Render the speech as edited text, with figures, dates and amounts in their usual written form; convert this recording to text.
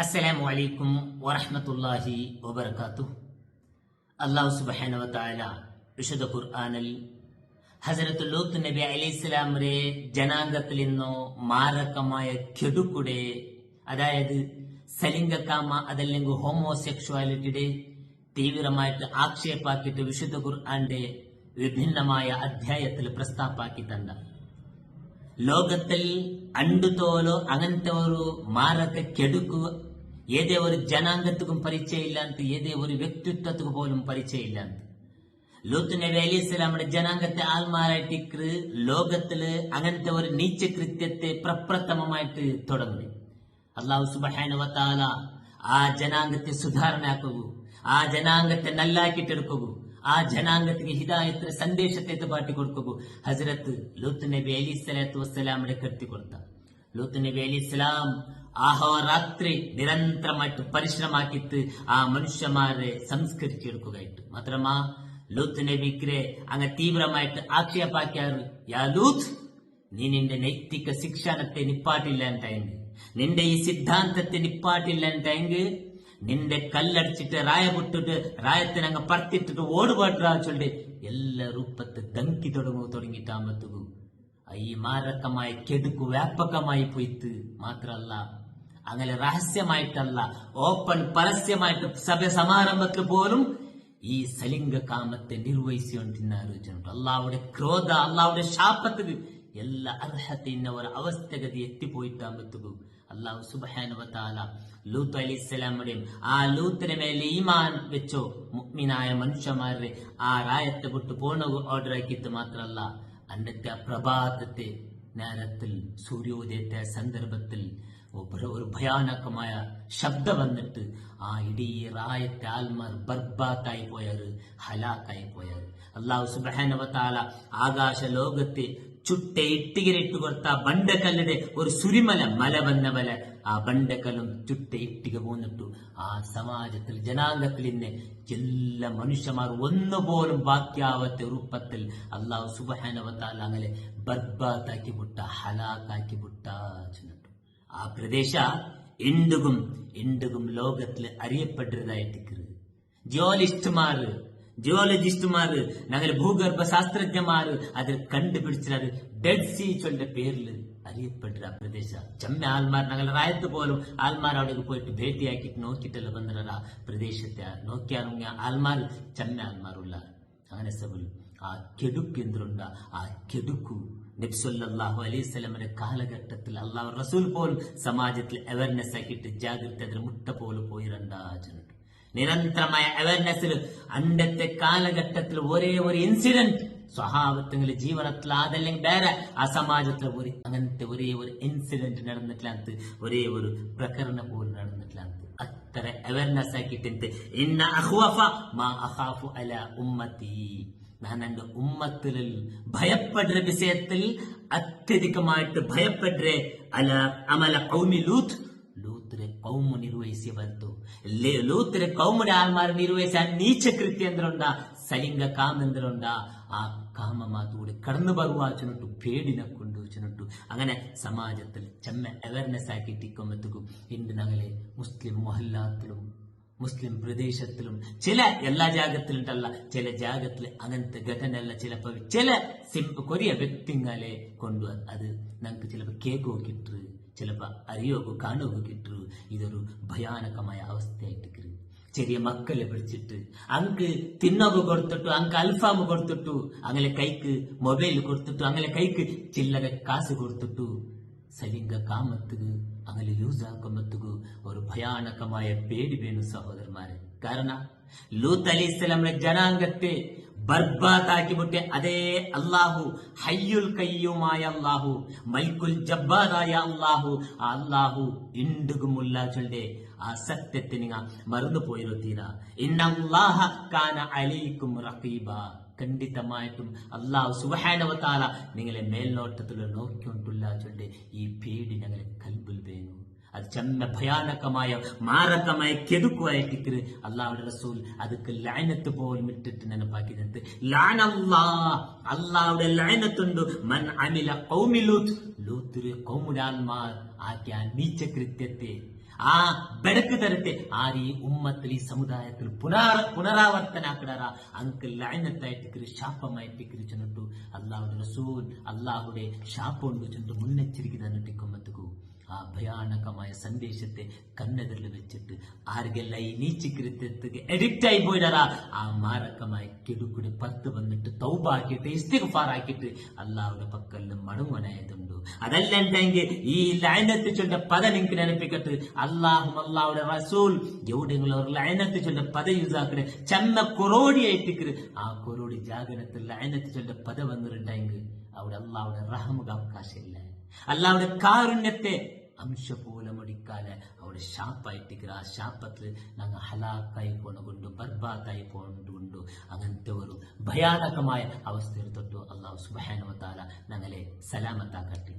അസ്സലാമു അലൈക്കും വറഹ്മത്തുള്ളാഹി വബറകാതുഹു. അല്ലാഹു സുബ്ഹാനഹു വ തആല വിശുദ്ധ ഖുർആനിൽ ഹസ്രത്ത് ലൂത്ത് നബി അലൈഹിസ്സലാമരെ ജനാംഗത്തിൽ നിന്നോ മാരകമായ കെടുക്കുടെ, അതായത് സലിംഗകാമ അതല്ലെങ്കിൽ ഹോമോസെക്ഷുവാലിറ്റിയുടെ തീവ്രമായിട്ട് ആക്ഷേപാക്കിയിട്ട് വിശുദ്ധ ഖുർആന്റെ വിഭിന്നമായ അധ്യായത്തിൽ പ്രസ്താപ്പാക്കി തണ്ട ലോകത്തിൽ ಅಂಡುತೋಲು അങ്ങനത്തെ ഒരു മാരക കെടുക്കു ഏതേ ഒരു ജനാംഗത്തിക്കും പരിചയമില്ലാത്ത ഏതേ ഒരു വ്യക്തിത്വത്തിക്ക് പോലും പരിചയമില്ലാത്ത ലൂത്ത് നബി അലൈഹിസ്സലാമിന്റെ ജനാംഗത്തെ ആൽമാരായിട്ട് ലോകത്തില് അങ്ങനത്തെ ഒരു നീചകൃത്യത്തെ പ്രപ്രഥമമായിട്ട് തുടങ്ങി. അല്ലാഹു സുബ്ഹാനഹു വ തആല ആ ജനാംഗത്തെ സുധാരണയാക്കുക, ആ ജനാംഗത്തെ നല്ലാക്കിട്ടെടുക്കുക, ആ ജനാംഗത്തിന് ഹിദായത്തിന് സന്ദേശത്തെ പാട്ടി കൊടുക്കുക. ഹസ്രത്ത് ലൂത്ത് നബി അലൈഹിസ്സലാത്തു വസ്സലാമിനെ കെട്ടിക്കൊടുത്ത ലൂത്ത് നബി അലൈഹിസ്സലാം ആഹോരാത്രി നിരന്തരമായിട്ട് പരിശ്രമാക്കിയിട്ട് ആ മനുഷ്യന്മാരെ സംസ്കരിച്ചെടുക്കുകയായിട്ട്. മാത്രമാ ലൂത്ത് നബിക്ക് അങ്ങ് തീവ്രമായിട്ട് ആക്ഷേപാക്കിയാറ്, യാ ലൂത്ത്, നീ നിന്റെ നൈതിക ശിക്ഷണത്തെ നിപ്പാട്ടില്ല എന്തായെങ്കിൽ, നിന്റെ ഈ സിദ്ധാന്തത്തെ നിപ്പാട്ടില്ല എന്തായെങ്കിൽ നിന്റെ കല്ലടിച്ചിട്ട് റായ വിട്ടിട്ട് റായത്തിനങ്ങ് പറത്തിട്ടിട്ട് ഓടുപാട്ടാ ചൊല്ലി എല്ലാ രൂപത്തെ ദങ്കി തുടങ്ങിട്ടാകുമ്പത്തുകു ഈ മാരകമായ കെടുക്കു വ്യാപകമായി പോയിട്ട്. മാത്രല്ല അങ്ങനെ രഹസ്യമായിട്ടല്ല, ഓപ്പൺ പരസ്യമായിട്ട് സഭ സമാരംഭത്തിൽ പോലും ഈ സലിംഗ കാമത്തെ നിർവഹിച്ചുകൊണ്ടിരുന്ന അള്ളാഹുടെ ക്രോധ, അള്ളാഹുടെ ശാപത്തിന് എല്ലാ അർഹത്തിന്ന ഒരു അവസ്ഥഗതി എത്തിപ്പോയിട്ടാകുമ്പത്തുകു അല്ലാഹു സുബ്ഹാനഹു വ തആല ലൂത്ത് അലൈഹിസ്സലാമുടെയും ആ ലൂത്തിനെ മേലെ ഈമാൻ വെച്ചോ മുഅ്മിനായ മനുഷ്യന്മാരെ ആ റായത്തെ വിട്ടു പോണ ഓർഡർ ആക്കിയിട്ട് മാത്രല്ല, അന്നത്തെ ആ പ്രഭാതത്തെ നേരത്തിൽ സൂര്യോദയത്തെ സന്ദർഭത്തിൽ ഒരു ഭയാനകമായ ശബ്ദം വന്നിട്ട് ആ ഇടീ റായത്തെ ആൽമാർ ബർബാത്തായി പോയാറ്, ഹലാക്കായി പോയാറ്. അല്ലാഹു സുബ്ഹാനഹു വ തആല ആകാശ ലോകത്തെ ചുട്ട ഇട്ടികരയിട്ട് കൊടുത്ത ബണ്ടക്കല്ലിന്റെ ഒരു സുരിമല മല വന്ന പോലെ ആ ബണ്ടക്കല്ലും ചുട്ട ഇട്ടിക പോന്നിട്ടു ആ സമാജത്തിൽ ജനാംഗത്തിൽ ഇന്ന് എല്ലാ മനുഷ്യന്മാർ ഒന്നുപോലും ബാക്കിയാവത്തെ രൂപത്തിൽ അല്ലാഹു സുബ്ഹാനഹു വ തആല അങ്ങനെ ബർബാത്താക്കി വിട്ട, ഹലാക്കാക്കി വിട്ട ചെന്നിട്ടു. ആ പ്രദേശ ഇന്തുകും ലോകത്തിൽ അറിയപ്പെട്ടതായിട്ട് ജിയോളജിസ്റ്റുമാർ ഞങ്ങൾ ഭൂഗർഭ ശാസ്ത്രജ്ഞന്മാര് അതിൽ കണ്ടുപിടിച്ചത് ഡെഡ് സീ ചൊല്ലിന്റെ പേരിൽ അറിയപ്പെട്ട പ്രദേശ. ചെമ്മ ആൽമാർ ഞങ്ങൾ റായത്ത് പോലും ആൽമാർ അവിടെ പോയിട്ട് ഭേട്ടിയാക്കിട്ട് നോക്കിയിട്ടല്ല ബന്ധന പ്രദേശത്തെ നോക്കിയാൽ ആൽമാർ ചെമ്മ ആൽമാറുള്ള അങ്ങനെ സബുൽ ആ കെടുക്ക് എന്തുണ്ട്. ആ കെടുക്കു നബി സല്ലല്ലാഹു അലൈഹി വസല്ലമയുടെ കാലഘട്ടത്തിൽ അല്ലാഹു റസൂൽ പോലും സമാജത്തിൽ അവയർനെസ് ആക്കിയിട്ട് ജാഗ്രത അതിൽ മുട്ട പോലെ പോയിരണ്ടാജനുണ്ട്. നിരന്തരമായ അവയർനെസ്സിൽ അണ്ടത്തെ കാലഘട്ടത്തിൽ ഒരേ ഒരു ഇൻസിഡന്റ് സ്വഭാവത്തിന്റെ ജീവനത്തിൽ അതല്ലെങ്കിൽ വേറെ ആ സമാജത്തിൽ അങ്ങനത്തെ ഒരേ ഒരു ഇൻസിഡന്റ് നടന്നിട്ടില്ലാത്ത, ഒരേ ഒരു പ്രകരണം പോലും നടന്നിട്ടില്ലാത്ത അത്ര അവയർനെസ് ആക്കിയിട്ട് ഇന്ന അഖ്വഫ മാ അഖാഫു അലാ ഉമ്മത്തി, ഞാൻ എന്റെ ഉമ്മത്തിൽ ഭയപ്പെടുന്ന വിഷയത്തിൽ അത്യധികമായിട്ട് ഭയപ്പെടുന്ന അല അമല ഖൗമി ലൂത്ത്, ലൂത്തിലെ കൗമ നിർവഹിಸಿ ಬಂತು. ലൂത്തിലെ കൗമുടെ ആൾമാർ നിർവഹിച്ച നീച്ച കൃത്യം എന്തുണ്ടാ, സലിംഗ കാമ എന്തുണ്ടാ, ആ കാമ മാത്തൂടെ കടന്നു ബರುವ ചെന്നിട്ടു പേടിനെ കൊണ്ടു ചെന്നിട്ടു അങ്ങനെ സമാജത്തിൽ ചെമ്മ അവയർനെസ് ആക്കിയിട്ടിക്കുമ്പോഴത്തേക്കും ഇന്ന് ഞങ്ങളെ മുസ്ലിം മൊഹല്ലാത്തിലും മുസ്ലിം പ്രദേശത്തിലും ചില എല്ലാ ജാഗത്തിലുണ്ടല്ല, ചില ജാഗത്തിൽ അങ്ങനത്തെ ഘಟನೆಲ್ಲ ചില കൊറിയ വ്യക്തിങ്ങളെ കൊണ്ടു അത് ഞങ്ങൾക്ക് ചിലപ്പോൾ കേക്കോ കിട്ടു, ചിലപ്പോൾ അറിയോഗോ കാണുകയോ കിട്ടു. ഇതൊരു ഭയാനകമായ അവസ്ഥയായിട്ട് ചെറിയ മക്കളെ പിടിച്ചിട്ട് അങ്ക് തിന്നോക്ക് കൊടുത്തിട്ടു, അങ്ക് അൽഫാമ് കൊടുത്തിട്ടു, അങ്ങനെ കൈക്ക് മൊബൈൽ കൊടുത്തിട്ടു, അങ്ങനെ കൈക്ക് ചില്ലറ കാശ് കൊടുത്തിട്ടു സലിംഗ കാമത്തുക അങ്ങനെ യൂസ് ആക്കുമ്പത്തുക ഒരു ഭയാനകമായ പേടി വേണു സഹോദരന്മാരെ. കാരണം ലൂത്ത് അലൈഹിസ്സലാമിന്റെ ജനാംഗത്തെ ബർബാത്താക്കിಬಿಟ್ಟೆ അതേ അല്ലാഹു ഹയ്യുൽ കയ്യൂമായ അല്ലാഹു മൽക്കുൽ ജബ്ബാറായ അല്ലാഹു ആ അല്ലാഹു ಇಂಡುಗುമുള്ള ചൊല്ലെ ആ സത്യത്തെ നിങ്ങൾ മറന്നു പോയിരുത്തീരാ. ഇന്നല്ലാഹ കാന അലൈക്കും റഖീബ, ಖಂಡಿತമായിട്ടും അല്ലാഹു സുബ്ഹാനഹു വ തആല നിങ്ങളെ മേൽനോട്ടത്തിൽ നോക്കിക്കൊണ്ടുള്ള ചൊല്ലെ ഈ പേടി ഞങ്ങളെ കൽബിൽ വേണു. അത് ചെമ്മ ഭയാനകമായ മാരകമായ കെടുക്കുവായിട്ട് അല്ലാഹുവിന്റെ റസൂൽ ಅದಕ್ಕೆ ലഅനത്ത് പോലും ഇട്ടിട്ട് ನೆನಪಾಕಿದಂತೆ അല്ലാഹുവിന്റെ ലഅനത്തുണ്ട് മൻ അമില ഖൗമി ലൂത്ത്, ലൂത്തിലെ കൗമുടെ ആൽമാർ ആക്കിയ നീച്ച കൃത്യത്തെ ആ ಬೆಳಕು തരട്ടെ. ആര് ഈ ഉമ്മത്തിൽ ഈ സമുദായത്തിൽ പുനരാവർത്തനാക്കിടാറ അങ്ക് ലഅനത്തായിട്ടിക്കര് ശാപമായിട്ടിക്കര് ചെന്നിട്ടു അള്ളാഹുടെ റസൂൽ അള്ളാഹുടെ ശാപം ഉണ്ട് ചെന്നിട്ട് മുന്നെച്ചരിക്കു തന്നിട്ടിക്കുമ്പത്തുക്കു ആ ഭയാനകമായ സന്ദേശത്തെ കണ്ണെതിരിൽ വെച്ചിട്ട് ആർക്കെല്ലാം ഈ നീച്ചിക്കൃത്യത്തിന് എഡിക്റ്റ് ആയി പോയിടാറാ ആ മാരകമായ കെടുക്കുടി പത്ത് വന്നിട്ട് തൗബാക്കിയിട്ട് ഇസ്തിഗ്ഫാറാക്കിയിട്ട് അള്ളാഹുടെ പക്കലിലും മടങ്ങുവാനായതുണ്ടു. അതല്ലെങ്കിൽ ഈ ലഅനത്ത് ചൊല്ല പദ നിങ്ങൾക്ക് ನೆನಪಿക്കട്ട് അള്ളാഹും അള്ളാഹുടെ റസൂൽ എവിടെയെങ്കിലും ഒരു ലഅനത്ത് ചൊല്ല പദ യൂസാക്കടെ ചെമ്മ കൊറോടിയായിട്ടിക്കര് ആ കൊറോടി ജാഗരത്തിൽ ലഅനത്ത് ചൊല്ല പദ വന്നിട്ടുണ്ടെങ്കിൽ അവിടെ അള്ളാഹുടെ റഹമുക അവകാശമില്ല. അള്ളാഹുടെ കാരുണ്യത്തെ അംശ പോലെ മുടിക്കാതെ അവിടെ ഷാപ്പായിട്ടിക്കര ആ ശാപത്തിൽ ഞങ്ങൾ ഹലാക്കായി പോണുകൊണ്ടു ബർബാദായി പോണുകൊണ്ടു അങ്ങനത്തെ ഒരു ഭയാനകമായ അവസ്ഥയിൽ തൊട്ടു അള്ളാഹു സുബ്ഹാനഹു വ തആല ഞങ്ങളെ സലാമത്താക്കട്ടെ.